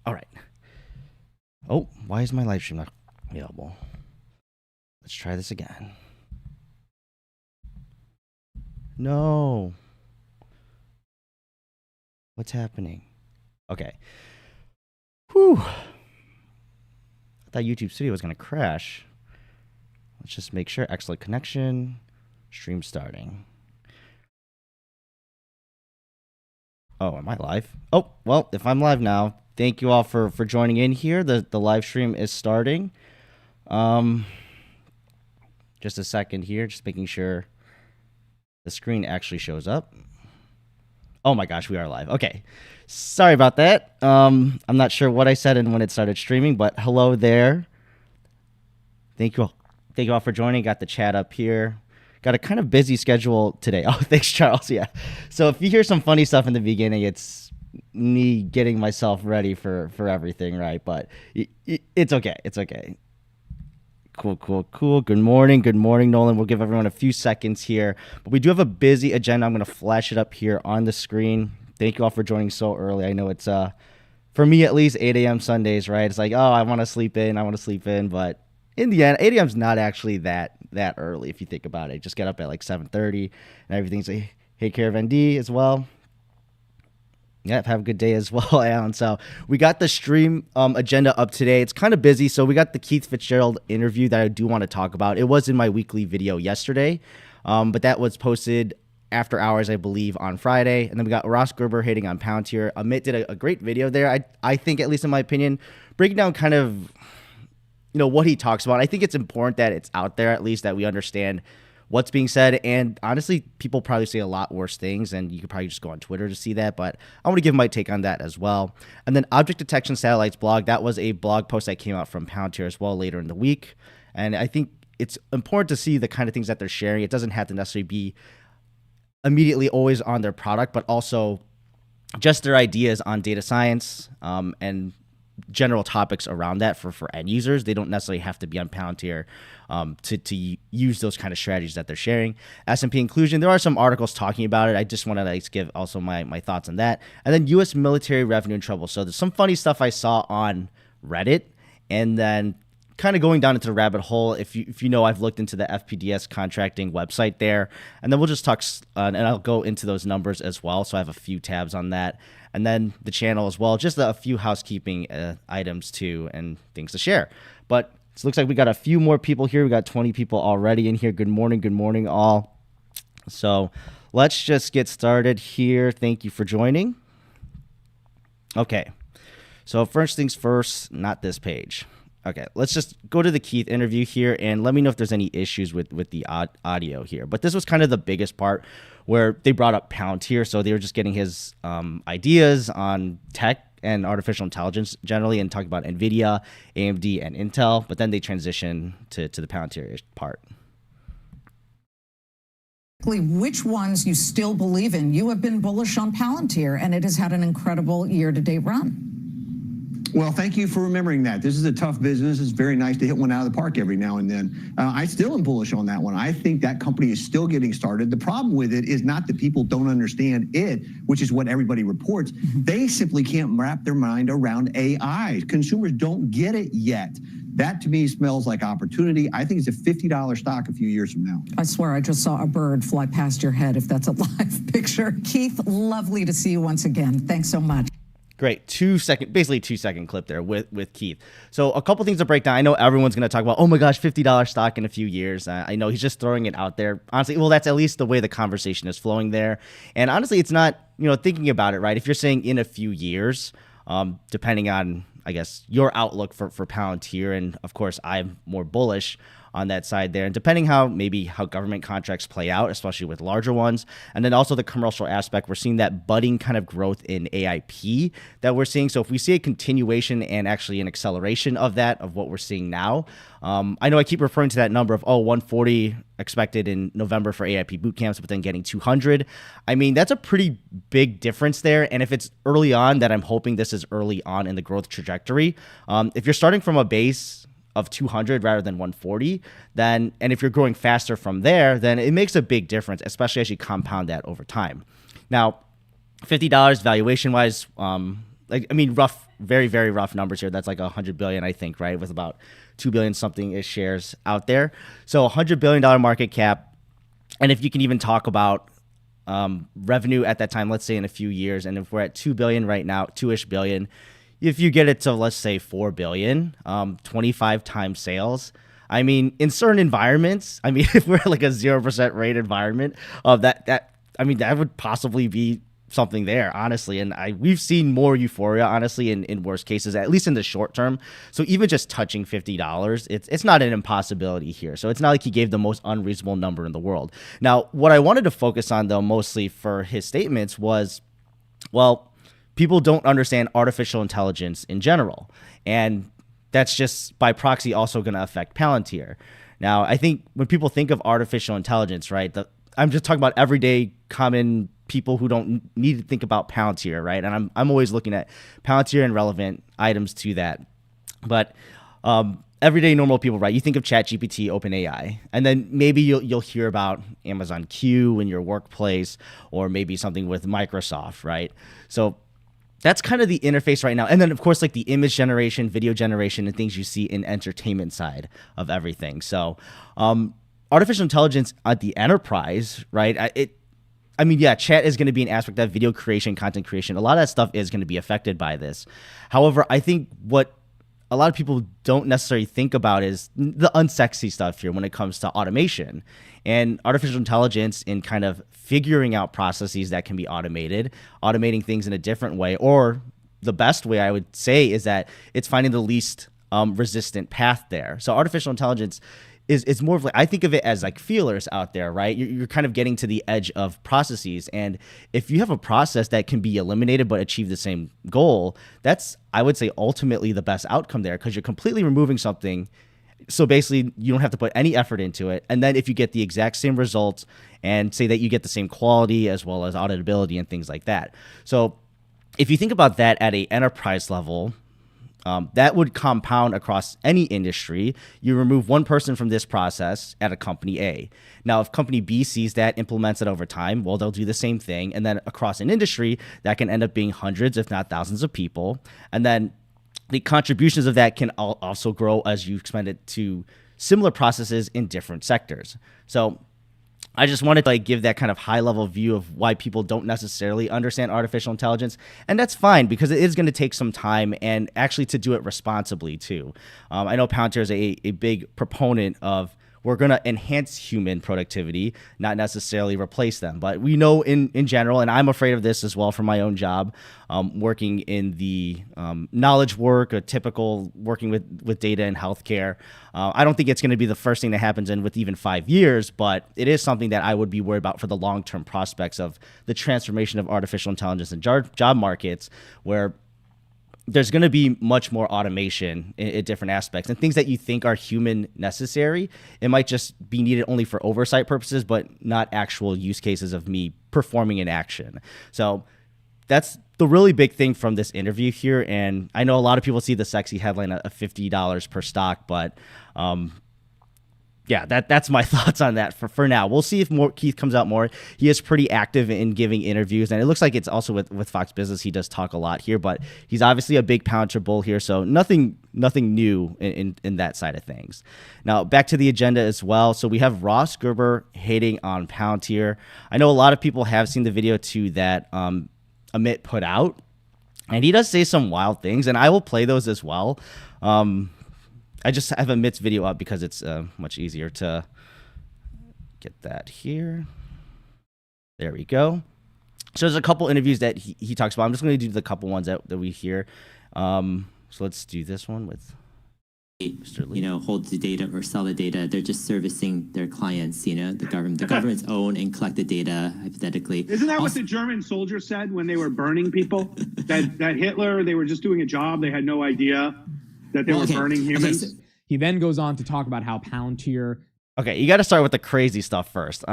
All right. Oh, why is my live stream not available? Let's try this again. No. What's happening? Okay. Whew. I thought YouTube Studio was going to crash. Let's just make sure. Excellent connection. Stream starting. Oh, am I live? Oh, well, if I'm live now, thank you all for joining in here. The live stream is starting. Just a second here, just making sure the screen actually shows up. Oh my gosh, we are live. Okay. Sorry about that. I'm not sure what I said and when it started streaming, but hello there. Thank you all. Thank you all for joining. Got the chat up here. Got a kind of busy schedule today. Oh, thanks, Charles. Yeah. So if you hear some funny stuff in the beginning, it's me getting myself ready for everything, right? But it's okay. It's okay. Cool. Good morning, Nolan. We'll give everyone a few seconds here. But we do have a busy agenda. I'm going to flash it up here on the screen. Thank you all for joining so early. I know it's, for me at least, 8 a.m. Sundays, right? It's like, oh, I want to sleep in. But in the end, 8 a.m. is not actually that early if you think about it. Just get up at like 7:30 and everything's like, hey, Caravan D as well. Yep, have a good day as well, Alan. So we got the stream agenda up today. It's kind of busy. So we got the Keith Fitzgerald interview that I do want to talk about. It was in my weekly video yesterday, but that was posted after hours, I believe, on Friday. And then we got Ross Gerber hitting on Palantir. Amit did a great video there. I think, at least in my opinion, breaking down kind of what he talks about. I think it's important that it's out there, at least, that we understand what's being said. And honestly, people probably say a lot worse things, and you could probably just go on Twitter to see that. But I want to give my take on that as well. And then Object Detection Satellites blog, that was a blog post that came out from Palantir as well later in the week. And I think it's important to see the kind of things that they're sharing. It doesn't have to necessarily be immediately always on their product, but also just their ideas on data science and general topics around that for end users. They don't necessarily have to be on Palantir to use those kind of strategies that they're sharing. S&P inclusion, there are some articles talking about it. I just want to give also my thoughts on that. And then U.S. military revenue in trouble. So there's some funny stuff I saw on Reddit, and then kind of going down into the rabbit hole. If you know, I've looked into the FPDS contracting website there, and then we'll just talk, and I'll go into those numbers as well. So I have a few tabs on that. And then the channel as well, just a few housekeeping items too and things to share. But it looks like we got a few more people here. We got 20 people already in here. Good morning all. So let's just get started here. Thank you for joining. Okay, so first things first, not this page. Okay, let's just go to the Keith interview here and let me know if there's any issues with the audio here. But this was kind of the biggest part where they brought up Palantir. So they were just getting his ideas on tech and artificial intelligence generally and talking about NVIDIA, AMD, and Intel. But then they transition to the Palantir part. Which ones you still believe in? You have been bullish on Palantir, and it has had an incredible year-to-date run. Well, thank you for remembering that. This is a tough business. It's very nice to hit one out of the park every now and then. I still am bullish on that one. I think that company is still getting started. The problem with it is not that people don't understand it, which is what everybody reports. They simply can't wrap their mind around AI. Consumers don't get it yet. That, to me, smells like opportunity. I think it's a $50 stock a few years from now. I swear I just saw a bird fly past your head, if that's a live picture. Keith, lovely to see you once again. Thanks so much. Great. Basically 2 second clip there with Keith. So a couple things to break down. I know everyone's going to talk about, oh my gosh, $50 stock in a few years. I know he's just throwing it out there. Honestly, well, that's at least the way the conversation is flowing there. And honestly, it's not, thinking about it, right? If you're saying in a few years, depending on, I guess, your outlook for Palantir, and of course, I'm more bullish on that side there. And depending how government contracts play out, especially with larger ones, and then also the commercial aspect, we're seeing that budding kind of growth in AIP that we're seeing. So if we see a continuation and actually an acceleration of that, of what we're seeing now, I know I keep referring to that number of 140 expected in November for AIP boot camps, but then getting 200. I mean, that's a pretty big difference there. And if it's early on, that I'm hoping this is early on in the growth trajectory. If you're starting from a base of 200 rather than 140, then, and if you're growing faster from there, then it makes a big difference, especially as you compound that over time. Now, $50 valuation wise, like, I mean, rough, very, very rough numbers here. That's like 100 billion, I think, right? With about 2 billion something ish shares out there. So $100 billion market cap. And if you can even talk about revenue at that time, let's say in a few years, and if we're at 2 billion right now, 2-ish billion, if you get it to, let's say 4 billion, 25 times sales. I mean, in certain environments, I mean, if we're like a 0% rate environment, that would possibly be something there, honestly. And we've seen more euphoria, honestly, in worst cases, at least in the short term. So even just touching $50, it's not an impossibility here. So it's not like he gave the most unreasonable number in the world. Now, what I wanted to focus on, though, mostly for his statements was, well, people don't understand artificial intelligence in general. And that's just by proxy also going to affect Palantir. Now, I think when people think of artificial intelligence, right, I'm just talking about everyday common people who don't need to think about Palantir, right? And I'm always looking at Palantir and relevant items to that. But everyday normal people, right? You think of ChatGPT, OpenAI, and then maybe you'll hear about Amazon Q in your workplace, or maybe something with Microsoft, right? So that's kind of the interface right now. And then, of course, like the image generation, video generation, and things you see in entertainment side of everything. So artificial intelligence at the enterprise, right? Chat is going to be an aspect of video creation, content creation. A lot of that stuff is going to be affected by this. However, I think what a lot of people don't necessarily think about is the unsexy stuff here when it comes to automation and artificial intelligence in kind of figuring out processes that can be automated, automating things in a different way, or the best way I would say is that it's finding the least resistant path there. So artificial intelligence is more of like, I think of it as like feelers out there, right? You're kind of getting to the edge of processes. And if you have a process that can be eliminated but achieve the same goal, that's, I would say, ultimately the best outcome there, because you're completely removing something. So basically, you don't have to put any effort into it. And then if you get the exact same results and say that you get the same quality as well as auditability and things like that. So if you think about that at an enterprise level, that would compound across any industry. You remove one person from this process at a company A. Now, if company B sees that, implements it over time, well, they'll do the same thing. And then across an industry, that can end up being hundreds, if not thousands of people. And then the contributions of that can also grow as you expand it to similar processes in different sectors. So I just wanted to give that kind of high level view of why people don't necessarily understand artificial intelligence. And that's fine, because it is going to take some time, and actually to do it responsibly too. I know Palantir is a big proponent of, we're going to enhance human productivity, not necessarily replace them. But we know in general, and I'm afraid of this as well from my own job, working in the knowledge work, a typical working with data in healthcare. I don't think it's going to be the first thing that happens in with even 5 years, but it is something that I would be worried about for the long-term prospects of the transformation of artificial intelligence in job markets, where there's going to be much more automation in different aspects, and things that you think are human necessary, it might just be needed only for oversight purposes, but not actual use cases of me performing an action. So that's the really big thing from this interview here. And I know a lot of people see the sexy headline of $50 per stock, but that's my thoughts on that for now. We'll see if Keith comes out more. He is pretty active in giving interviews, and it looks like it's also with Fox Business. He does talk a lot here, but he's obviously a big Palantir bull here, so nothing new in that side of things. Now, back to the agenda as well. So we have Ross Gerber hating on Palantir. I know a lot of people have seen the video too that Amit put out, and he does say some wild things, and I will play those as well. I just have Amit's video up because it's much easier to get that here. There we go. So there's a couple interviews that he talks about. I'm just going to do the couple ones that we hear. So let's do this one with Mr. Lee. Hold the data or sell the data. They're just servicing their clients, the government's own and collect the data, hypothetically. Isn't that what the German soldiers said when they were burning people? that Hitler, they were just doing a job. They had no idea that they were burning humans. Okay, so he then goes on to talk about how Palantir. Okay, you got to start with the crazy stuff first.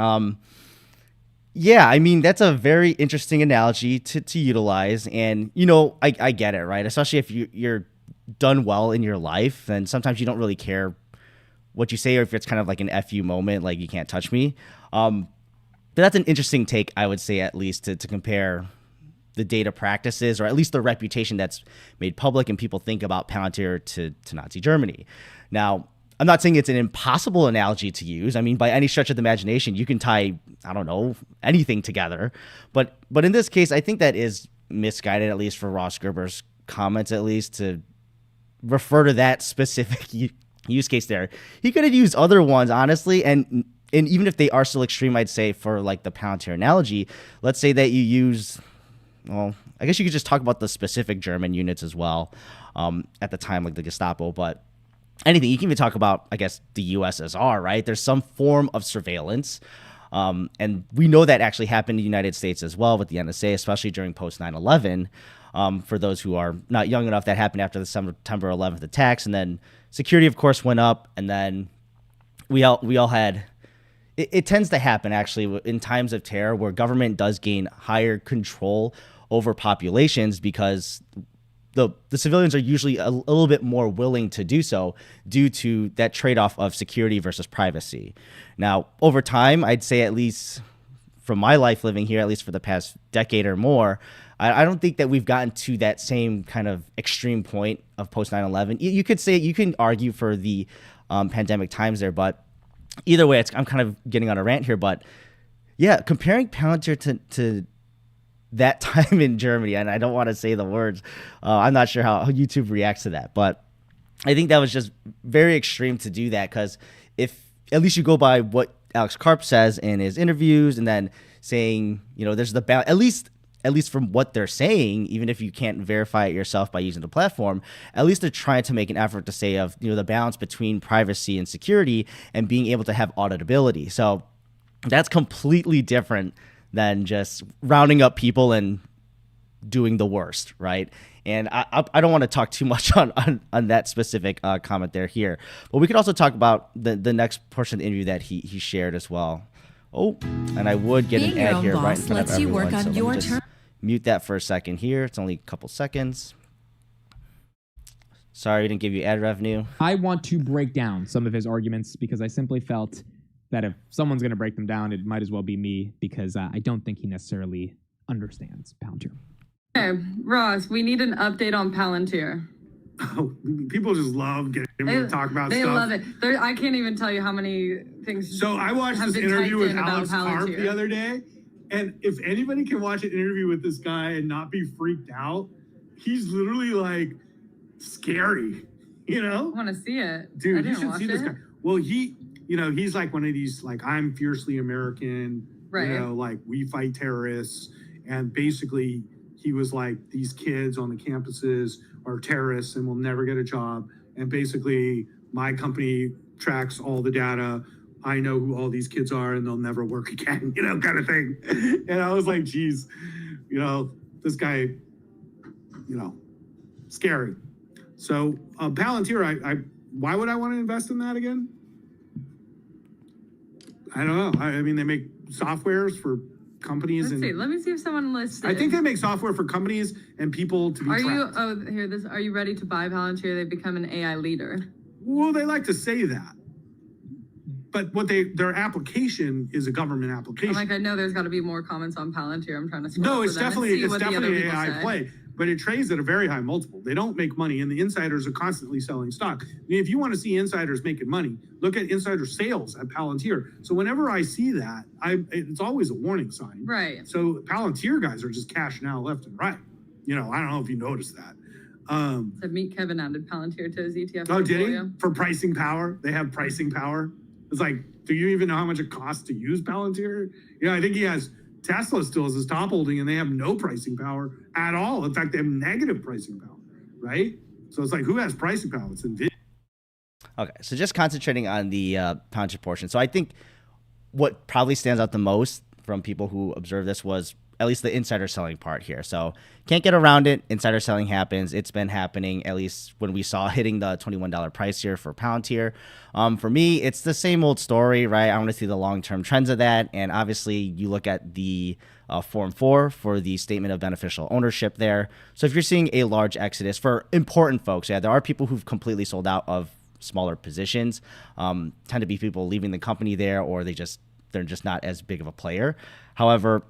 Yeah, I mean, that's a very interesting analogy to utilize. And, I get it, right? Especially if you're done well in your life, then sometimes you don't really care what you say, or if it's kind of like an FU moment, like you can't touch me. But that's an interesting take, I would say, at least to compare the data practices, or at least the reputation that's made public, and people think about Palantir to Nazi Germany. Now, I'm not saying it's an impossible analogy to use. I mean, by any stretch of the imagination, you can tie, I don't know, anything together. But in this case, I think that is misguided, at least for Ross Gerber's comments, at least, to refer to that specific use case there. He could have used other ones, honestly, and even if they are still extreme, I'd say for like the Palantir analogy, let's say that you use, well, I guess you could just talk about the specific German units as well at the time, like the Gestapo, but anything. You can even talk about, I guess, the USSR, right? There's some form of surveillance. And we know that actually happened in the United States as well with the NSA, especially during post 9/11. For those who are not young enough, that happened after the September 11th attacks. And then security, of course, went up. And then we all had, it tends to happen actually in times of terror where government does gain higher control over populations because the civilians are usually a little bit more willing to do so due to that trade-off of security versus privacy. Now, over time, I'd say at least from my life living here, at least for the past decade or more, I don't think that we've gotten to that same kind of extreme point of post 9/11. You could say, you can argue for the pandemic times there, but either way, I'm kind of getting on a rant here. But yeah, comparing Palantir to that time in Germany, and I don't want to say the words. I'm not sure how YouTube reacts to that, but I think that was just very extreme to do that, because if at least you go by what Alex Karp says in his interviews, and then saying, there's the at least from what they're saying, even if you can't verify it yourself by using the platform, at least they're trying to make an effort to say of the balance between privacy and security and being able to have auditability. So that's completely different than just rounding up people and doing the worst, right? And I don't want to talk too much on that specific comment there here, but we could also talk about the next portion of the interview that he shared as well. Oh, and I would get Being an your ad own here boss right in front of lets you everyone, work on so let me your just terms. mute that for a second here. It's only a couple seconds. Sorry, we didn't give you ad revenue. I want to break down some of his arguments because I simply felt that if someone's going to break them down, it might as well be me, because I don't think he necessarily understands Palantir. Okay, Ross, we need an update on Palantir. Oh, people just love getting to talk about they stuff. love it. I can't even tell you how many things. So I watched have this been interview typed with in about Alex Karp Palantir. the other day, and if anybody can watch an interview with this guy and not be freaked out, he's literally like scary, I want to see it. Dude, I you didn't should watch see this it. guy. Well, he's like one of these, like, I'm fiercely American, Right. like, we fight terrorists. And basically, he was like, these kids on the campuses are terrorists and will never get a job. And basically, my company tracks all the data. I know who all these kids are and they'll never work again, kind of thing. And I was like, geez, this guy, scary. So Palantir, why would I want to invest in that again? I don't know. I mean, they make softwares for companies. Let me see if someone listed. I think they make software for companies and people to be tracked. Are you ready to buy Palantir? They've become an AI leader. Well, they like to say that. But their application is a government application. I know there's got to be more comments on Palantir. I'm trying to scroll No, for it's them and definitely see what the other people AI say. play, but it trades at a very high multiple. They don't make money, and the insiders are constantly selling stock. I mean, if you want to see insiders making money, look at insider sales at Palantir. So whenever I see that, it's always a warning sign. Right. So Palantir guys are just cashing out left and right. I don't know if you noticed that. So Meet Kevin added Palantir to his ETF Oh, did he? portfolio. For pricing power, they have pricing power. It's like, do you even know how much it costs to use Palantir? I think he has Tesla still as his top holding, and they have no pricing power at all. In fact, they have negative pricing power, right? So it's like, who has pricing power? It's NVIDIA. Okay, so just concentrating on the Palantir portion. So I think what probably stands out the most from people who observe this was at least the insider selling part here. So can't get around it. Insider selling happens. It's been happening, at least when we saw hitting the $21 price here for Palantir. For me, it's the same old story, right? I want to see the long-term trends of that. And obviously, you look at the Form 4 for the statement of beneficial ownership there. So if you're seeing a large exodus for important folks, there are people who've completely sold out of smaller positions, tend to be people leaving the company there, or they're just not as big of a player. However,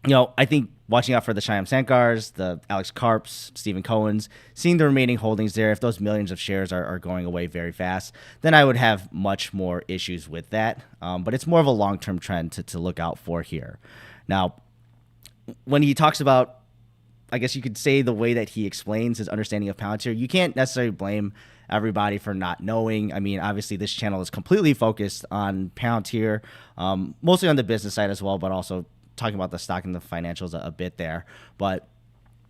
I think watching out for the Shyam Sankars, the Alex Karps, Stephen Cohen's, seeing the remaining holdings there, if those millions of shares are going away very fast, then I would have much more issues with that. But it's more of a long-term trend to look out for here. Now, when he talks about, I guess you could say the way that he explains his understanding of Palantir, you can't necessarily blame everybody for not knowing. I mean, obviously this channel is completely focused on Palantir, mostly on the business side as well, but also talking about the stock and the financials a bit there. But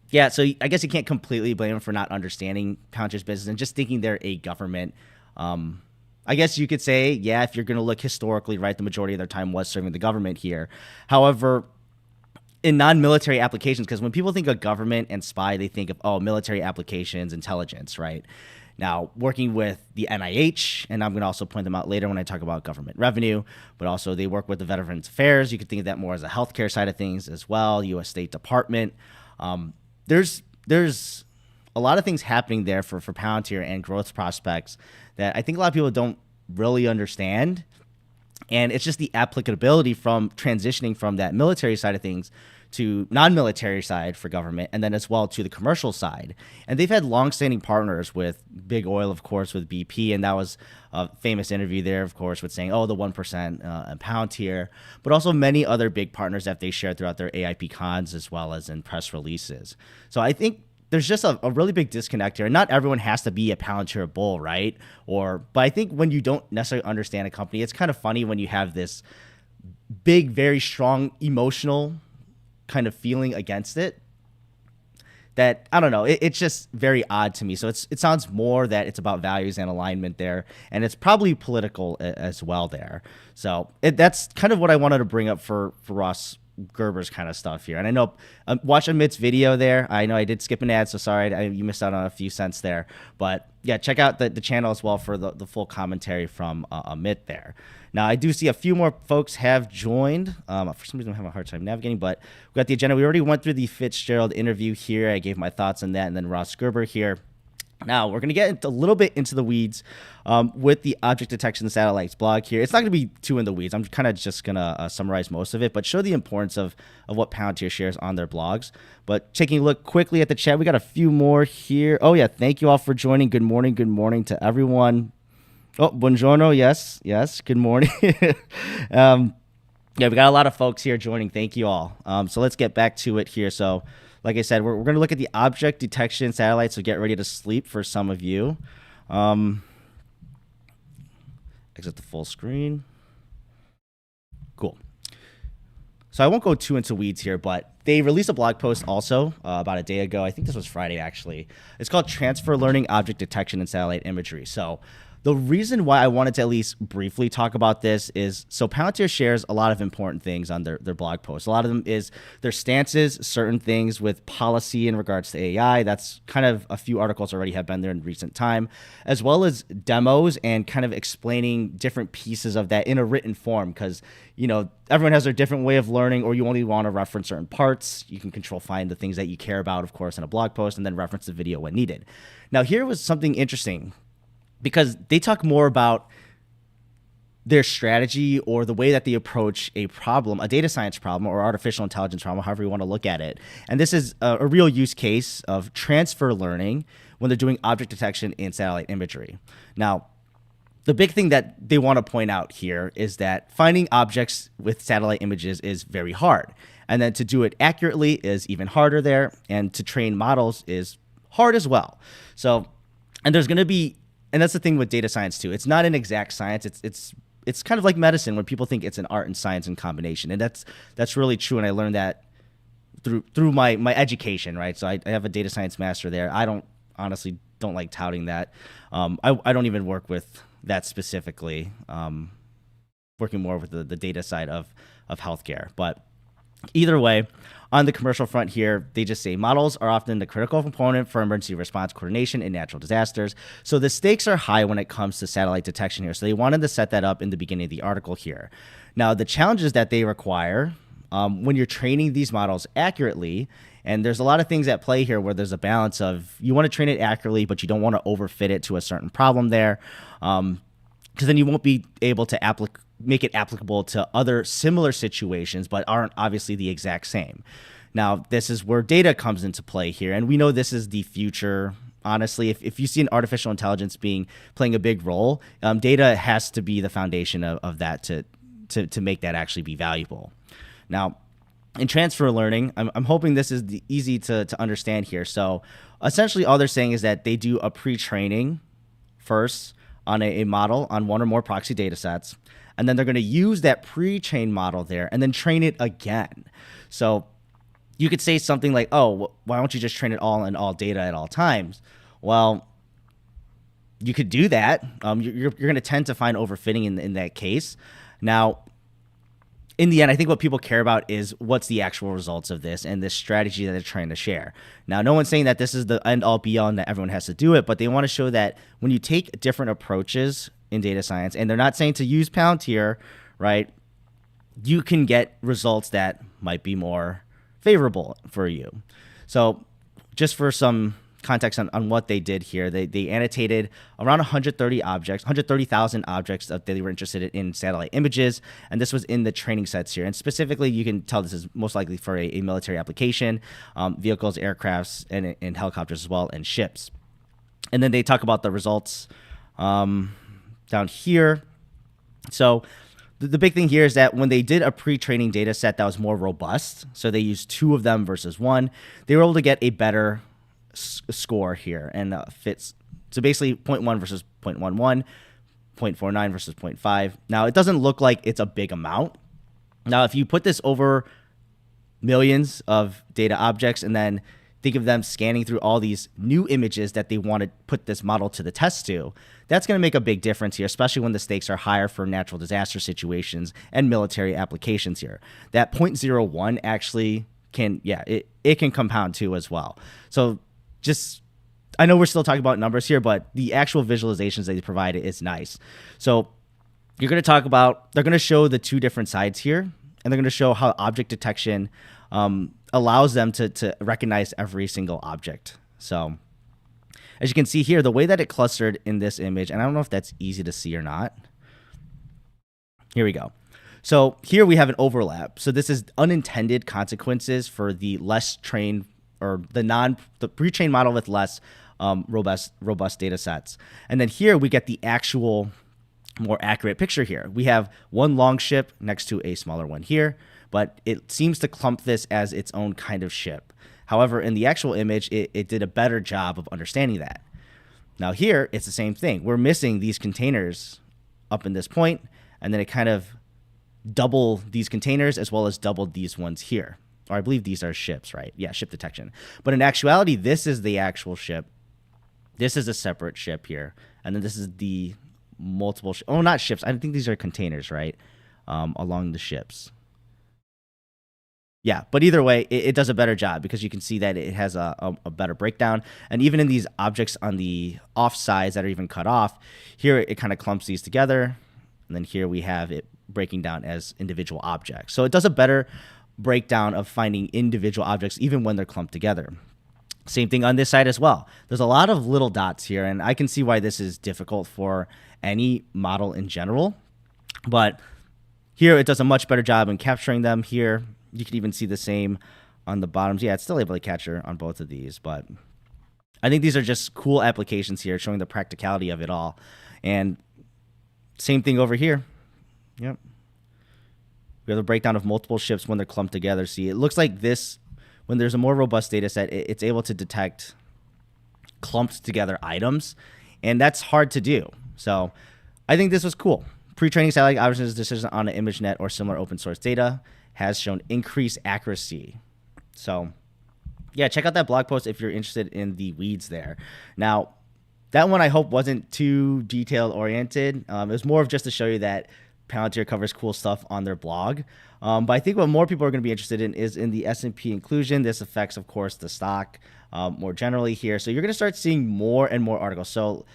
yeah, so I guess you can't completely blame them for not understanding Palantir's business and just thinking they're a government. I guess you could say, yeah, if you're going to look historically, right, the majority of their time was serving the government here. However, in non-military applications, because when people think of government and spy, they think of, oh, military applications, intelligence, right? Now, working with the NIH, and I'm going to also point them out later when I talk about government revenue, but also they work with the Veterans Affairs. You could think of that more as a healthcare side of things as well, U.S. State Department. There's a lot of things happening there for Palantir and growth prospects that I think a lot of people don't really understand. And it's just the applicability from transitioning from that military side of things to non-military side for government, and then as well to the commercial side. And they've had long-standing partners with big oil, of course, with BP, and that was a famous interview there, of course, with saying, oh, the 1% and Palantir, but also many other big partners that they shared throughout their AIP cons as well as in press releases. So I think there's just a really big disconnect here. And not everyone has to be a Palantir bull, right? But I think when you don't necessarily understand a company, it's kind of funny when you have this big, very strong emotional kind of feeling against it that, I don't know, it's just very odd to me. So it sounds more that it's about values and alignment there, and it's probably political as well there. So that's kind of what I wanted to bring up for Ross Gerber's kind of stuff here. And I know, watch Amit's video there. I know I did skip an ad, so sorry, you missed out on a few cents there. But yeah, check out the channel as well for the full commentary from Amit there. Now, I do see a few more folks have joined. For some reason, I'm having a hard time navigating, but we got the agenda. We already went through the Fitzgerald interview here. I gave my thoughts on that, and then Ross Gerber here. Now, we're going to get a little bit into the weeds with the object detection satellites blog here. It's not going to be too in the weeds. I'm kind of just going to summarize most of it, but show the importance of what Palantir shares on their blogs. But taking a look quickly at the chat, we got a few more here. Oh, yeah, thank you all for joining. Good morning to everyone. Oh, buongiorno, yes, good morning. Yeah, we got a lot of folks here joining. Thank you all. So let's get back to it here. So like I said, we're going to look at the object detection satellites, so get ready to sleep for some of you. Exit the full screen. Cool. So I won't go too into weeds here, but they released a blog post also about a day ago. I think this was Friday, actually. It's called Transfer Learning Object Detection and Satellite Imagery. So the reason why I wanted to at least briefly talk about this is, so Palantir shares a lot of important things on their blog posts. A lot of them is their stances, certain things with policy in regards to AI. That's kind of a few articles already have been there in recent time, as well as demos and kind of explaining different pieces of that in a written form, because, you know, everyone has their different way of learning, or you only want to reference certain parts. You can find the things that you care about, of course, in a blog post, and then reference the video when needed. Now, here was something interesting, because they talk more about their strategy or the way that they approach a problem, a data science problem or artificial intelligence problem, however you want to look at it. And this is a real use case of transfer learning when they're doing object detection in satellite imagery. Now, the big thing that they want to point out here is that finding objects with satellite images is very hard. And then to do it accurately is even harder there. And to train models is hard as well. So, and there's going to be, and that's the thing with data science too. It's not an exact science. It's kind of like medicine, where people think it's an art and science in combination, and that's really true. And I learned that through my education, right? So I have a data science master there. I honestly don't like touting that. I don't even work with that specifically. Working more with the data side of healthcare, but either way, on the commercial front here, they just say models are often the critical component for emergency response coordination in natural disasters. So the stakes are high when it comes to satellite detection here. So they wanted to set that up in the beginning of the article here. Now, the challenges that they require when you're training these models accurately, and there's a lot of things at play here where there's a balance of, you want to train it accurately, but you don't want to overfit it to a certain problem there, because then you won't be able to make it applicable to other similar situations, but aren't obviously the exact same. Now, this is where data comes into play here, and we know this is the future. Honestly, if you see an artificial intelligence playing a big role, data has to be the foundation of that to make that actually be valuable. Now, in transfer learning, I'm hoping this is easy to understand here. So essentially all they're saying is that they do a pre-training first on a model on one or more proxy data sets, and then they're going to use that pre-trained model there and then train it again. So you could say something like, oh, why don't you just train it all in all data at all times? Well, you could do that. You're going to tend to find overfitting in that case. Now, in the end, I think what people care about is what's the actual results of this and this strategy that they're trying to share. Now, no one's saying that this is the end all be all and that everyone has to do it, but they want to show that when you take different approaches in data science, and they're not saying to use Palantir, right, you can get results that might be more favorable for you. So just for some context on what they did here, they annotated around 130,000 objects that they were interested in satellite images, and this was in the training sets here. And specifically, you can tell this is most likely for a military application, vehicles, aircrafts, and helicopters as well, and ships. And then they talk about the results down here. So the big thing here is that when they did a pre-training data set that was more robust, so they used 2 of them versus 1, they were able to get a better score here, and fits. So basically 0.1 versus 0.11, 0.49 versus 0.5. Now, it doesn't look like it's a big amount. Now, if you put this over millions of data objects and then think of them scanning through all these new images that they want to put this model to the test to, that's going to make a big difference here, especially when the stakes are higher for natural disaster situations and military applications here. That 0.01 actually can, it can compound too as well. So just, I know we're still talking about numbers here, but the actual visualizations that they provide is nice. So you're going to talk about, they're going to show the 2 different sides here, and they're going to show how object detection allows them to recognize every single object. So as you can see here, the way that it clustered in this image, and I don't know if that's easy to see or not. Here we go. So here we have an overlap. So this is unintended consequences for the less trained, or the pre-trained model with less robust data sets. And then here we get the actual more accurate picture here. We have one long ship next to a smaller one here, but it seems to clump this as its own kind of ship. However, in the actual image, it did a better job of understanding that. Now here, it's the same thing. We're missing these containers up in this point, and then it kind of doubled these containers as well as doubled these ones here. Or I believe these are ships, right? Yeah, ship detection. But in actuality, this is the actual ship. This is a separate ship here. And then this is the multiple, not ships. I think these are containers, right? Along the ships. Yeah, but either way, it does a better job because you can see that it has a better breakdown. And even in these objects on the off sides that are even cut off, here it kind of clumps these together. And then here we have it breaking down as individual objects. So it does a better breakdown of finding individual objects even when they're clumped together. Same thing on this side as well. There's a lot of little dots here, and I can see why this is difficult for any model in general. But here it does a much better job in capturing them here. You can even see the same on the bottoms. Yeah, it's still able to capture on both of these, but I think these are just cool applications here showing the practicality of it all. And same thing over here. Yep. We have the breakdown of multiple ships when they're clumped together. See, it looks like this, when there's a more robust data set, it's able to detect clumped together items, and that's hard to do. So I think this was cool. Pre-training satellite observations decisions on an ImageNet or similar open source data has shown increased accuracy. So yeah, check out that blog post if you're interested in the weeds there. Now, that one I hope wasn't too detail oriented. It was more of just to show you that Palantir covers cool stuff on their blog. But I think what more people are going to be interested in is in the S&P inclusion. This affects, of course, the stock more generally here. So you're going to start seeing more and more articles. So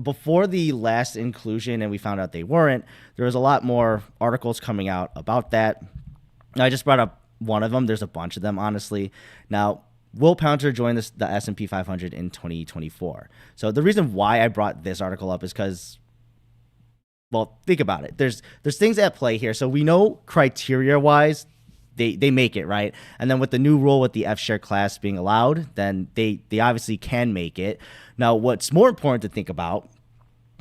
before the last inclusion and we found out they weren't, there was a lot more articles coming out about that. I just brought up one of them. There's a bunch of them, honestly. Now, will Palantir join the S&P 500 in 2024? So the reason why I brought this article up is because well, think about it. There's things at play here. So we know criteria wise, they make it, right? And then with the new rule with the F share class being allowed, then they obviously can make it. Now, what's more important to think about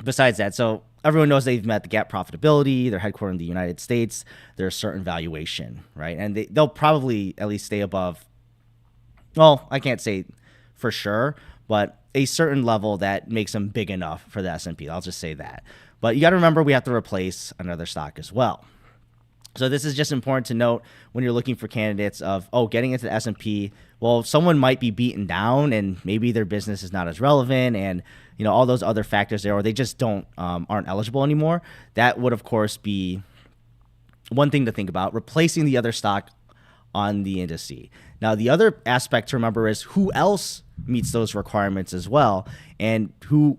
besides that, so everyone knows they've met the gap profitability, they're headquartered in the United States, they're a certain valuation, right? And they'll probably at least stay above, well, I can't say for sure, but a certain level that makes them big enough for the S&P. I'll just say that. But you got to remember we have to replace another stock as well. So this is just important to note when you're looking for candidates of, getting into the S&P, well, someone might be beaten down and maybe their business is not as relevant and, all those other factors there, or they just aren't eligible anymore. That would, of course, be one thing to think about, replacing the other stock on the indice. Now, the other aspect to remember is who else meets those requirements as well, and who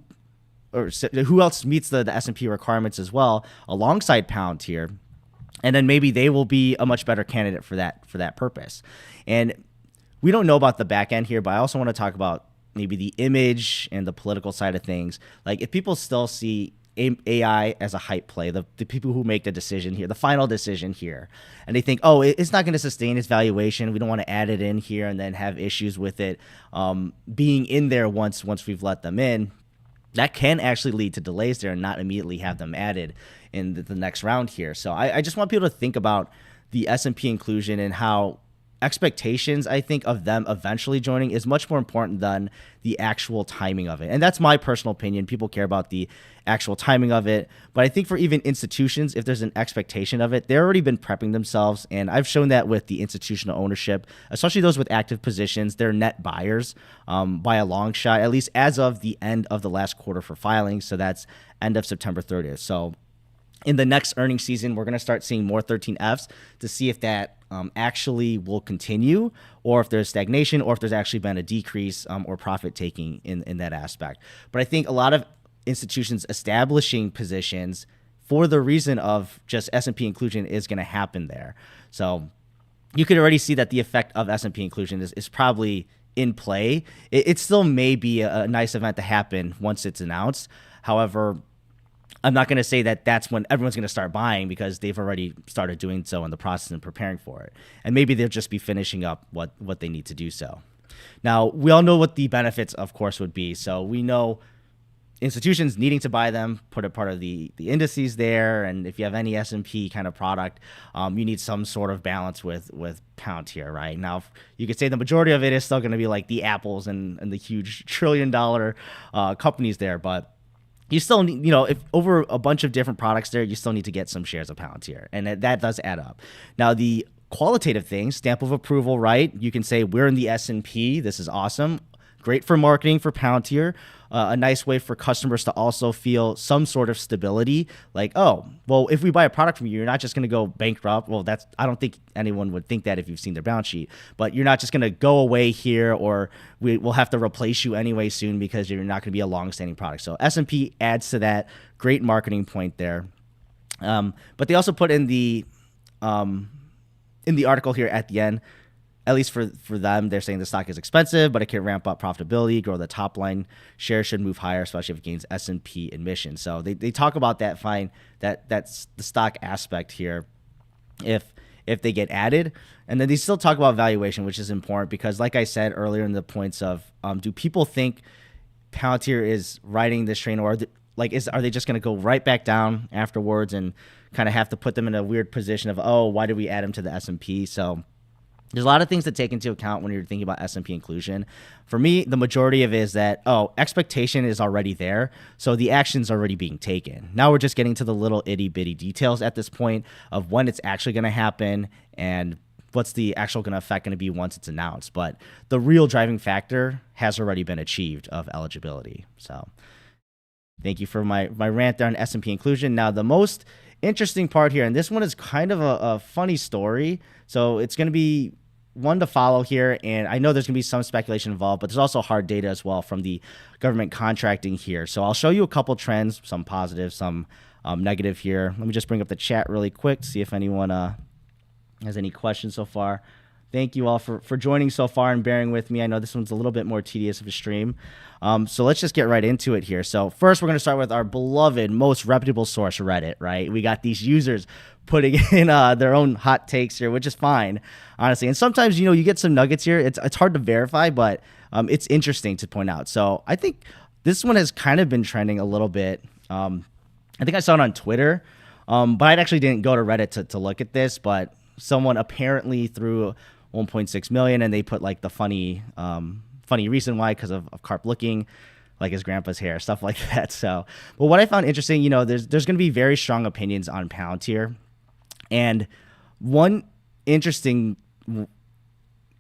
else meets the S&P requirements as well alongside Palantir. And then maybe they will be a much better candidate for that purpose. And we don't know about the back end here, but I also want to talk about maybe the image and the political side of things. Like if people still see AI as a hype play, the people who make the decision here, the final decision here, and they think, it's not going to sustain its valuation. We don't want to add it in here and then have issues with it being in there once we've let them in. That can actually lead to delays there and not immediately have them added in the next round here. So I just want people to think about the S&P inclusion and how expectations, I think, of them eventually joining is much more important than the actual timing of it. And that's my personal opinion. People care about the actual timing of it. But I think for even institutions, if there's an expectation of it, they've already been prepping themselves. And I've shown that with the institutional ownership, especially those with active positions, they're net buyers by a long shot, at least as of the end of the last quarter for filing. So that's end of September 30th. So in the next earnings season, we're going to start seeing more 13Fs to see if that actually will continue, or if there's stagnation, or if there's actually been a decrease or profit taking in that aspect. But I think a lot of institutions establishing positions for the reason of just S&P inclusion is going to happen there. So you could already see that the effect of S&P inclusion is probably in play. It still may be a nice event to happen once it's announced. However, I'm not going to say that that's when everyone's going to start buying, because they've already started doing so in the process and preparing for it. And maybe they'll just be finishing up what they need to do so. Now, we all know what the benefits, of course, would be. So we know institutions needing to buy them, put a part of the indices there. And if you have any S&P kind of product, you need some sort of balance with Palantir, right? Now, you could say the majority of it is still going to be like the Apples and the huge $1 trillion companies there, but you still need, if over a bunch of different products there, you still need to get some shares of Palantir, and that does add up. Now, the qualitative things, stamp of approval, right? You can say we're in the S&P. This is awesome. Great for marketing for Palantir. A nice way for customers to also feel some sort of stability. Like, if we buy a product from you, you're not just going to go bankrupt. Well, I don't think anyone would think that if you've seen their balance sheet. But you're not just going to go away here, or we'll have to replace you anyway soon because you're not going to be a long-standing product. So S&P adds to that. Great marketing point there. But they also put in the article here at the end, at least for them, they're saying the stock is expensive, but it can ramp up profitability, grow the top line. Shares should move higher, especially if it gains S&P admission. So they talk about that fine. That's the stock aspect here if they get added. And then they still talk about valuation, which is important because, like I said earlier in the points of, do people think Palantir is riding this train, or are they just going to go right back down afterwards and kind of have to put them in a weird position of, why did we add them to the S&P? So there's a lot of things to take into account when you're thinking about S&P inclusion. For me, the majority of it is that, expectation is already there, so the action's already being taken. Now we're just getting to the little itty-bitty details at this point of when it's actually going to happen and what's the actual effect going to be once it's announced. But the real driving factor has already been achieved of eligibility. So thank you for my rant there on S&P inclusion. Now, the most interesting part here, and this one is kind of a funny story, so it's going to be one to follow here, and I know there's going to be some speculation involved, but there's also hard data as well from the government contracting here. So I'll show you a couple trends, some positive, some negative here. Let me just bring up the chat really quick to see if anyone has any questions so far. I Thank you all for joining so far and bearing with me. I know this one's a little bit more tedious of a stream. So let's just get right into it here. So first, we're going to start with our beloved, most reputable source, Reddit, right? We got these users putting in their own hot takes here, which is fine, honestly. And sometimes, you get some nuggets here. It's hard to verify, but it's interesting to point out. So I think this one has kind of been trending a little bit. I think I saw it on Twitter, but I actually didn't go to Reddit to look at this, but someone apparently threw 1.6 million and they put like the funny reason why, because of Carp looking like his grandpa's hair, stuff like that. So, but what I found interesting, there's going to be very strong opinions on Palantir. And one interesting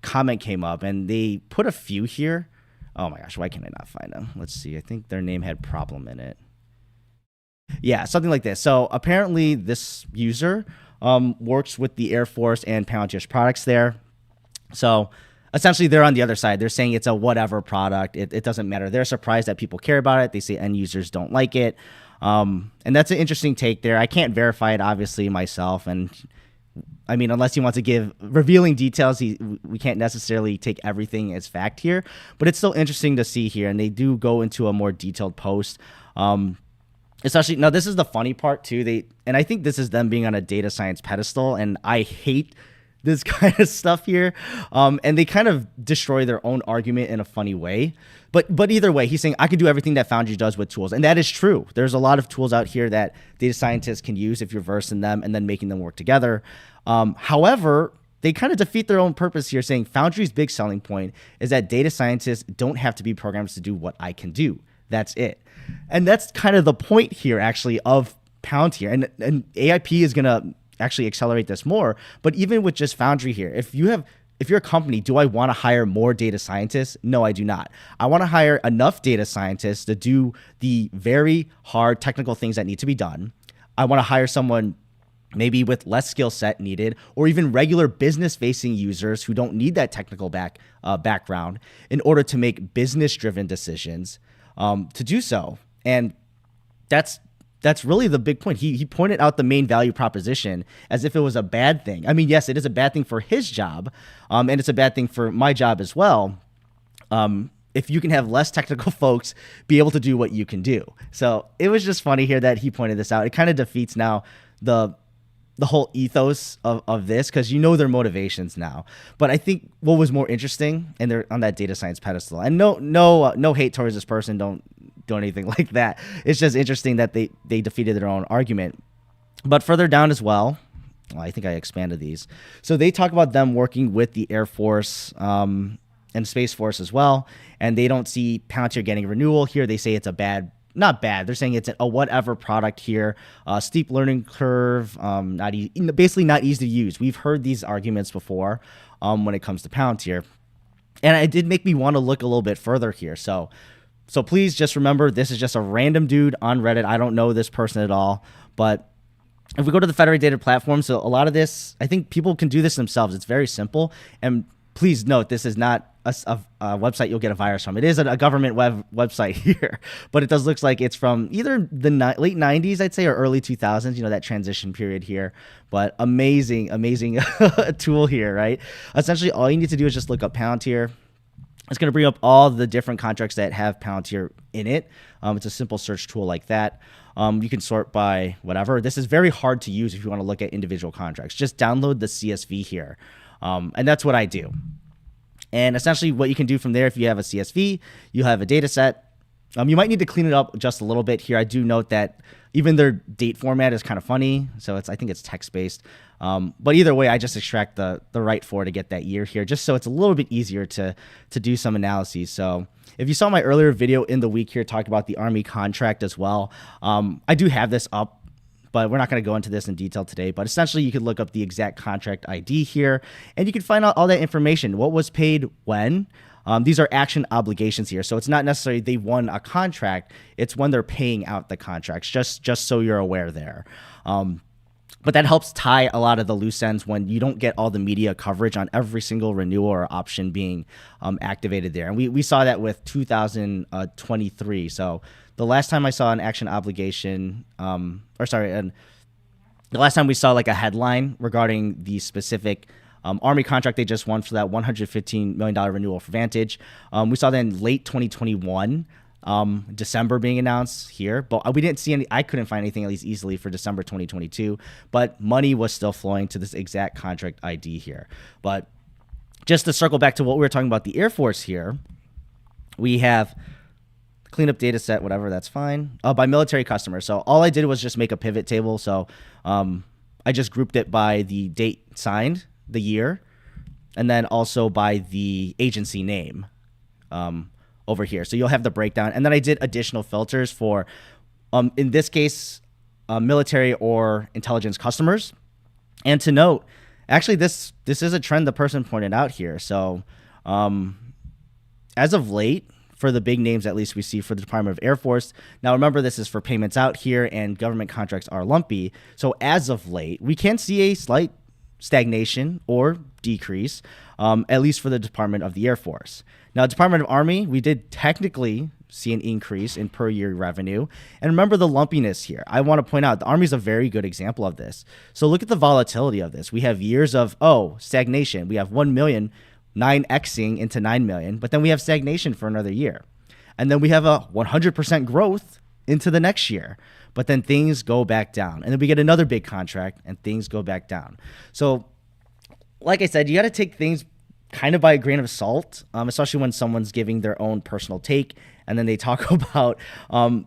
comment came up, and they put a few here. Oh my gosh, why can I not find them? Let's see. I think their name had problem in it. Yeah, something like this. So apparently this user works with the Air Force and Palantir's products there. So essentially they're on the other side. They're saying it's a whatever product. It doesn't matter. They're surprised that people care about it. They say end users don't like it. And that's an interesting take there. I can't verify it, obviously, myself. And I mean, unless he wants to give revealing details, we can't necessarily take everything as fact here. But it's still interesting to see here. And they do go into a more detailed post. Especially, now this is the funny part too. And I think this is them being on a data science pedestal. And I hate this kind of stuff here. And they kind of destroy their own argument in a funny way. But either way, he's saying, I can do everything that Foundry does with tools. And that is true. There's a lot of tools out here that data scientists can use if you're versed in them and then making them work together. However, they kind of defeat their own purpose here, saying Foundry's big selling point is that data scientists don't have to be programmers to do what I can do. That's it. And that's kind of the point here, actually, of Palantir. And AIP is going to actually accelerate this more. But even with just Foundry here, if you're a company, do I want to hire more data scientists? No, I do not. I want to hire enough data scientists to do the very hard technical things that need to be done. I want to hire someone maybe with less skill set needed, or even regular business-facing users who don't need that technical background in order to make business-driven decisions to do so. And that's really the big point. He pointed out the main value proposition as if it was a bad thing. I mean, yes, it is a bad thing for his job, and it's a bad thing for my job as well. If you can have less technical folks be able to do what you can do. So it was just funny here that he pointed this out. It kind of defeats now the whole ethos of this, because their motivations now. But I think what was more interesting, and they're on that data science pedestal, and no hate towards this person, don't do anything like that. It's just interesting that they defeated their own argument. But further down as well, I think I expanded these. So they talk about them working with the Air Force and Space Force as well, and they don't see Palantir getting a renewal here. They say it's not bad. They're saying it's a whatever product here, steep learning curve, basically not easy to use. We've heard these arguments before when it comes to Palantir, and it did make me want to look a little bit further here. So please just remember, this is just a random dude on Reddit. I don't know this person at all, but if we go to the federated data platform, so a lot of this, I think people can do this themselves. It's very simple. And please note, this is not a website you'll get a virus from. It is a government website here, but it does look like it's from either the late 90s, I'd say, or early 2000s, that transition period here. But amazing tool here, right? Essentially, all you need to do is just look up Palantir. It's going to bring up all the different contracts that have Palantir in it. It's a simple search tool like that. You can sort by whatever. This is very hard to use if you want to look at individual contracts. Just download the CSV here. And that's what I do. And essentially what you can do from there, if you have a CSV, you have a data set. You might need to clean it up just a little bit here. I do note that even their date format is kind of funny. So I think it's text-based. But either way, I just extract the right for to get that year here, just so it's a little bit easier to do some analyses. So if you saw my earlier video in the week here, talking about the Army contract as well, I do have this up, but we're not going to go into this in detail today. But essentially, you could look up the exact contract ID here, and you can find out all that information. What was paid when? These are action obligations here. So it's not necessarily they won a contract. It's when they're paying out the contracts, just so you're aware there. But that helps tie a lot of the loose ends when you don't get all the media coverage on every single renewal or option being activated there. And we saw that with 2023. So the last time I saw an action obligation, and the last time we saw like a headline regarding the specific Army contract they just won for that $115 million renewal for Vantage. We saw that in late 2021. December being announced here, but we didn't see any. I couldn't find anything at least easily for December 2022, but money was still flowing to this exact contract ID here. But just to circle back to what we were talking about, the Air Force here, we have cleanup data set, whatever, that's fine. By military customers. So all I did was just make a pivot table. So I just grouped it by the date signed, the year, and then also by the agency name. Over here. So you'll have the breakdown. And then I did additional filters for, in this case, military or intelligence customers. And to note, actually, this is a trend the person pointed out here. So as of late, for the big names, at least we see for the Department of Air Force. Now, remember, this is for payments out here, and government contracts are lumpy. So as of late, we can see a slight stagnation or decrease, at least for the Department of the Air Force. Now, Department of Army, we did technically see an increase in per year revenue. And remember the lumpiness here. I want to point out the Army is a very good example of this. So look at the volatility of this. We have years of, stagnation. We have 1 million, 9xing into 9 million, but then we have stagnation for another year. And then we have a 100% growth into the next year. But then things go back down. And then we get another big contract and things go back down. So like I said, you got to take things kind of by a grain of salt, especially when someone's giving their own personal take and then they talk about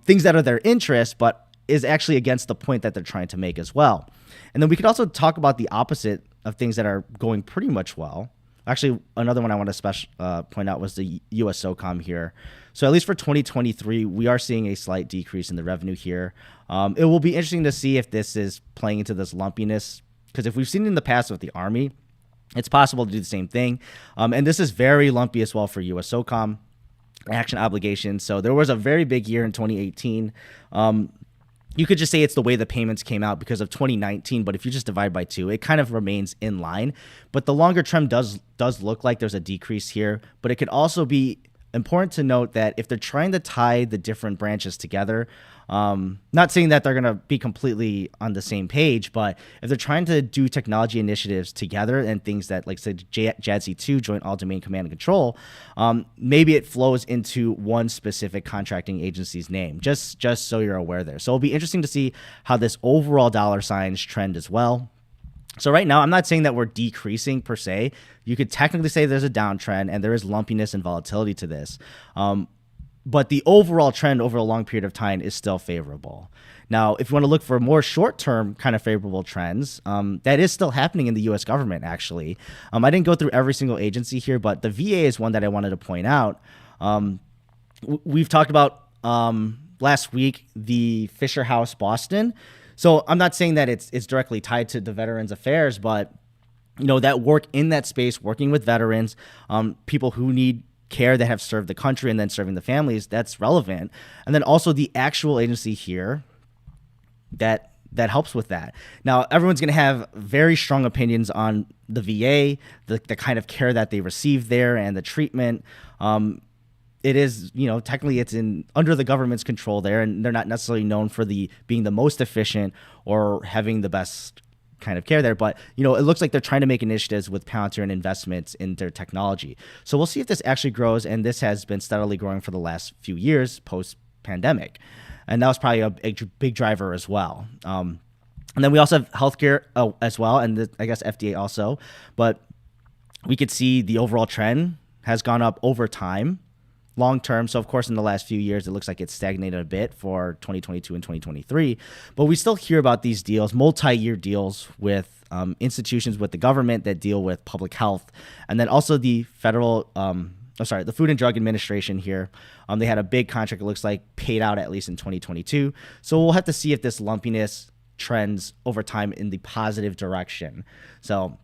things that are their interest, but is actually against the point that they're trying to make as well. And then we could also talk about the opposite of things that are going pretty much well. Actually, another one I want to point out was the USOCOM here. So at least for 2023, we are seeing a slight decrease in the revenue here. It will be interesting to see if this is playing into this lumpiness, because if we've seen it in the past with the Army, it's possible to do the same thing. And this is very lumpy as well for USOCOM action obligations. So there was a very big year in 2018. You could just say it's the way the payments came out because of 2019, but if you just divide by 2, it kind of remains in line. But the longer trend does look like there's a decrease here, but it could also be important to note that if they're trying to tie the different branches together, not saying that they're going to be completely on the same page, but if they're trying to do technology initiatives together and things that, like say JADC2, Joint All-Domain Command and Control, maybe it flows into one specific contracting agency's name, just so you're aware there. So it'll be interesting to see how this overall dollar signs trend as well. So right now, I'm not saying that we're decreasing per se. You could technically say there's a downtrend and there is lumpiness and volatility to this. But the overall trend over a long period of time is still favorable. Now, if you want to look for more short-term kind of favorable trends, that is still happening in the U.S. government, actually. I didn't go through every single agency here, but the VA is one that I wanted to point out. We've talked about last week the Fisher House Boston. So I'm not saying that it's directly tied to the Veterans Affairs, but that work in that space, working with veterans, people who need care that have served the country and then serving the families, that's relevant. And then also the actual agency here that helps with that. Now, everyone's going to have very strong opinions on the VA, the kind of care that they receive there and the treatment. It is, technically it's under the government's control there, and they're not necessarily known for being the most efficient or having the best kind of care there. But, it looks like they're trying to make initiatives with Palantir and investments in their technology. So we'll see if this actually grows, and this has been steadily growing for the last few years post-pandemic. And that was probably a big driver as well. And then we also have healthcare as well, and I guess FDA also. But we could see the overall trend has gone up over time, long term. So, of course, in the last few years, it looks like it's stagnated a bit for 2022 and 2023. But we still hear about these deals, multi-year deals with institutions with the government that deal with public health. And then also the the Food and Drug Administration here. They had a big contract, it looks like, paid out at least in 2022. So we'll have to see if this lumpiness trends over time in the positive direction. So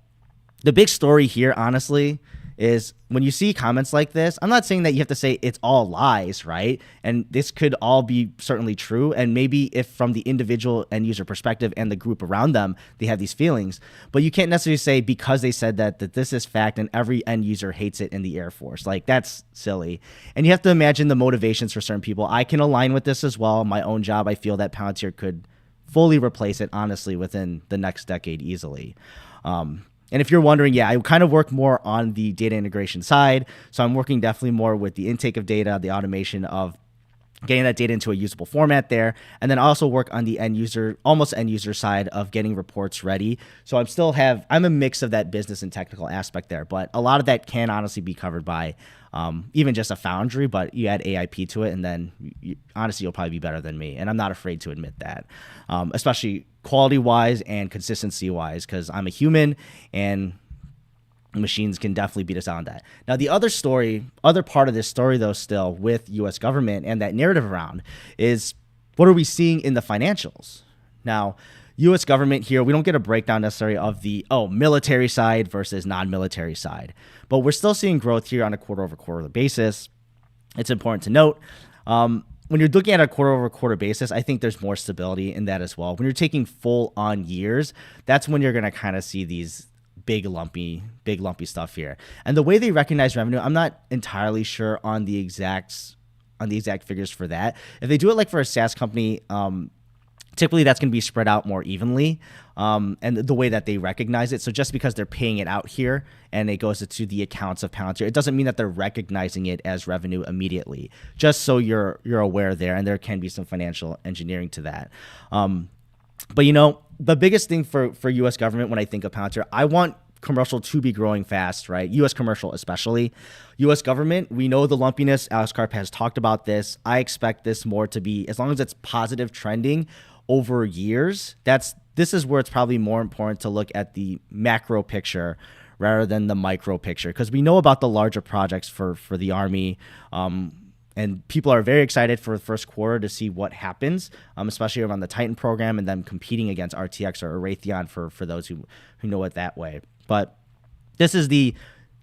the big story here, honestly, is when you see comments like this, I'm not saying that you have to say it's all lies, right? And this could all be certainly true. And maybe if from the individual end user perspective and the group around them, they have these feelings, but you can't necessarily say because they said that this is fact and every end user hates it in the Air Force. Like, that's silly. And you have to imagine the motivations for certain people. I can align with this as well. My own job, I feel that Palantir could fully replace it, honestly, within the next decade easily. And if you're wondering, yeah, I kind of work more on the data integration side. So I'm working definitely more with the intake of data, the automation of getting that data into a usable format there, and then also work on the almost end user side of getting reports ready. So I'm a mix of that business and technical aspect there, but a lot of that can honestly be covered by even just a Foundry, but you add AIP to it, and then honestly, you'll probably be better than me. And I'm not afraid to admit that, especially quality-wise and consistency-wise, because I'm a human and machines can definitely beat us out on that. Now, the other part of this story, though, still with U.S. government and that narrative around is what are we seeing in the financials? Now, U.S. government here, we don't get a breakdown necessarily of the military side versus non-military side, but we're still seeing growth here on a quarter-over-quarter basis. It's important to note. When you're looking at a quarter-over-quarter basis, I think there's more stability in that as well. When you're taking full-on years, that's when you're going to kind of see these big lumpy stuff here. And the way they recognize revenue, I'm not entirely sure on the exact figures for that. If they do it like for a SaaS company, typically that's going to be spread out more evenly, and the way that they recognize it. So just because they're paying it out here and it goes to the accounts of Palantir, it doesn't mean that they're recognizing it as revenue immediately. Just so you're aware there, and there can be some financial engineering to that. But the biggest thing for U.S. government when I think of Palantir, I want commercial to be growing fast, right? U.S. commercial especially. U.S. government, we know the lumpiness. Alex Karp has talked about this. I expect this more to be, as long as it's positive trending over years, this is where it's probably more important to look at the macro picture rather than the micro picture, because we know about the larger projects for the Army, and people are very excited for the first quarter to see what happens, especially around the Titan program and them competing against RTX or Raytheon for those who know it that way. But this is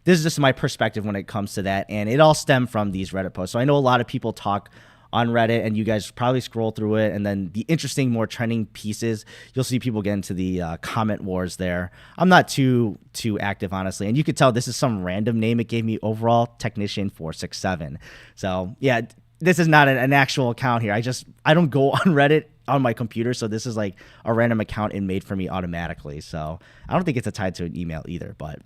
just my perspective when it comes to that, and it all stemmed from these Reddit posts. So I know a lot of people talk on Reddit, and you guys probably scroll through it, and then the interesting, more trending pieces, you'll see people get into the comment wars there. I'm not too active, honestly, and you could tell this is some random name it gave me, overall technician 467. So yeah, this is not an actual account here. I don't go on Reddit on my computer, so this is like a random account it made for me automatically. So I don't think it's tied to an email either, but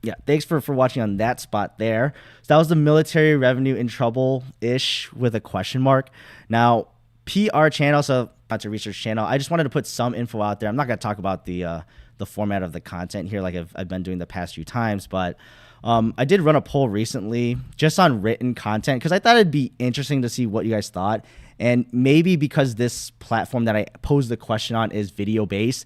yeah, thanks for watching on that spot there. So that was the military revenue in trouble-ish with a question mark. Now, PR channel, so that's a research channel. I just wanted to put some info out there. I'm not going to talk about the format of the content here like I've been doing the past few times, but I did run a poll recently just on written content because I thought it'd be interesting to see what you guys thought. And maybe because this platform that I posed the question on is video-based,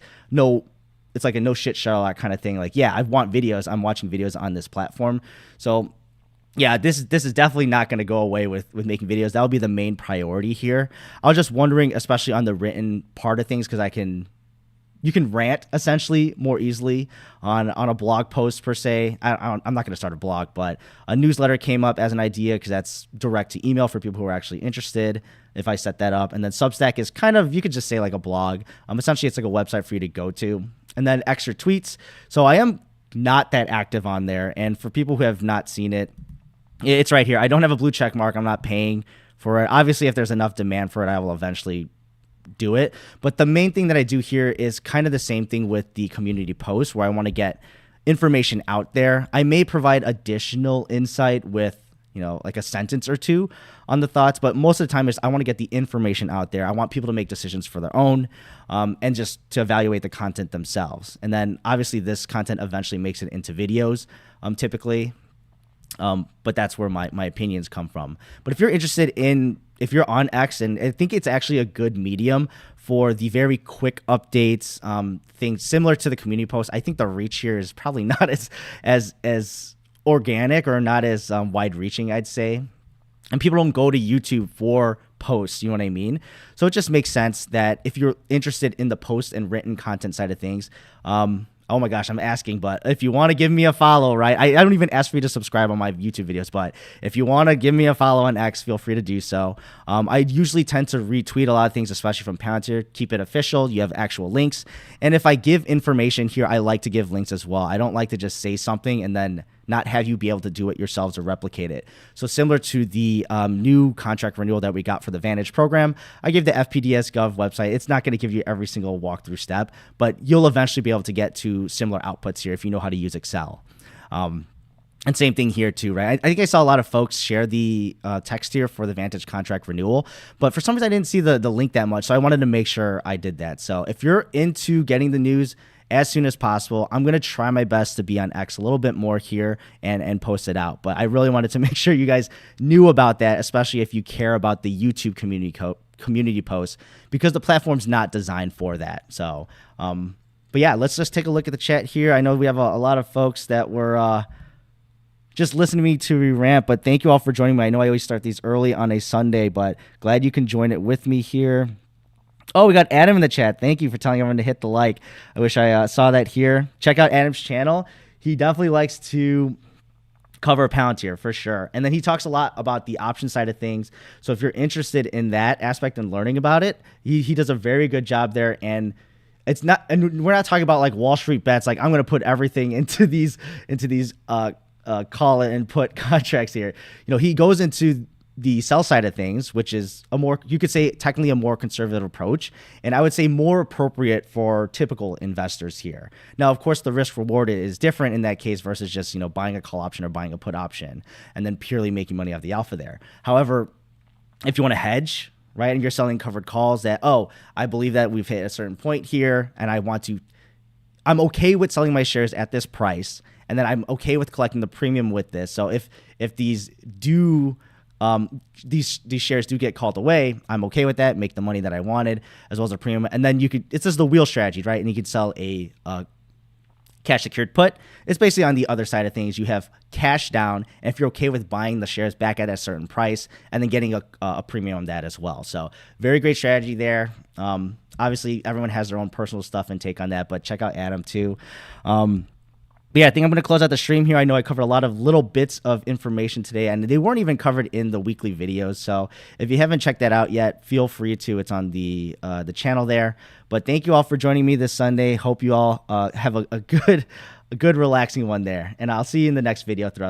it's like a no shit Sherlock kind of thing. Like, yeah, I want videos. I'm watching videos on this platform. So yeah, this is definitely not going to go away with making videos. That will be the main priority here. I was just wondering, especially on the written part of things, because you can rant essentially more easily on a blog post per se. I'm not going to start a blog, but a newsletter came up as an idea because that's direct to email for people who are actually interested if I set that up. And then Substack is kind of, you could just say like a blog. Essentially, it's like a website for you to go to. And then extra tweets. So I am not that active on there. And for people who have not seen it, it's right here. I don't have a blue check mark. I'm not paying for it. Obviously, if there's enough demand for it, I will eventually do it. But the main thing that I do here is kind of the same thing with the community post, where I want to get information out there. I may provide additional insight with, like a sentence or two on the thoughts, but most of the time I want to get the information out there. I want people to make decisions for their own, and just to evaluate the content themselves. And then obviously this content eventually makes it into videos, typically. But that's where my opinions come from. But if you're interested if you're on X, and I think it's actually a good medium for the very quick updates, things similar to the community post. I think the reach here is probably not as organic or not as wide reaching, I'd say. And people don't go to YouTube for posts, you know what I mean? So it just makes sense that if you're interested in the post and written content side of things, oh my gosh, I'm asking, but if you want to give me a follow, right? I don't even ask for you to subscribe on my YouTube videos, but if you want to give me a follow on X, feel free to do so. I usually tend to retweet a lot of things, especially from Palantir. Keep it official. You have actual links. And if I give information here, I like to give links as well. I don't like to just say something and then not have you be able to do it yourselves or replicate it. So similar to the new contract renewal that we got for the Vantage program, I gave the FPDS Gov website. It's not going to give you every single walkthrough step, but you'll eventually be able to get to similar outputs here if you know how to use Excel. And same thing here too, right? I think I saw a lot of folks share the text here for the Vantage contract renewal, but for some reason I didn't see the link that much, so I wanted to make sure I did that. So if you're into getting the news as soon as possible, I'm going to try my best to be on X a little bit more here and post it out. But I really wanted to make sure you guys knew about that, especially if you care about the YouTube community posts, because the platform's not designed for that. So, but yeah, let's just take a look at the chat here. I know we have a lot of folks that were just listening to me to rant, but thank you all for joining me. I know I always start these early on a Sunday, but glad you can join it with me here. Oh, we got Adam in the chat. Thank you for telling everyone to hit the like. I wish I saw that here. Check out Adam's channel. He definitely likes to cover Palantir for sure. And then he talks a lot about the option side of things. So if you're interested in that aspect and learning about it, he does a very good job there. And it's not, and we're not talking about like Wall Street bets. Like I'm going to put everything into these call it and put contracts here. You know, he goes into the sell side of things, which is a more, you could say technically a more conservative approach, and I would say more appropriate for typical investors here. Now, of course, the risk reward is different in that case versus just, you know, buying a call option or buying a put option and then purely making money off the alpha there. However, if you want to hedge, right, and you're selling covered calls that, oh, I believe that we've hit a certain point here and I'm okay with selling my shares at this price, and then I'm okay with collecting the premium with this. So if these shares do get called away, I'm okay with that, make the money that I wanted, as well as a premium. And then it's just the wheel strategy, right? And you could sell a cash secured put. It's basically on the other side of things. You have cash down, and if you're okay with buying the shares back at a certain price and then getting a premium on that as well. So very great strategy there. Obviously, everyone has their own personal stuff and take on that, but check out Adam too. But yeah, I think I'm going to close out the stream here. I know I covered a lot of little bits of information today, and they weren't even covered in the weekly videos. So if you haven't checked that out yet, feel free to. It's on the channel there. But thank you all for joining me this Sunday. Hope you all have a good relaxing one there. And I'll see you in the next video throughout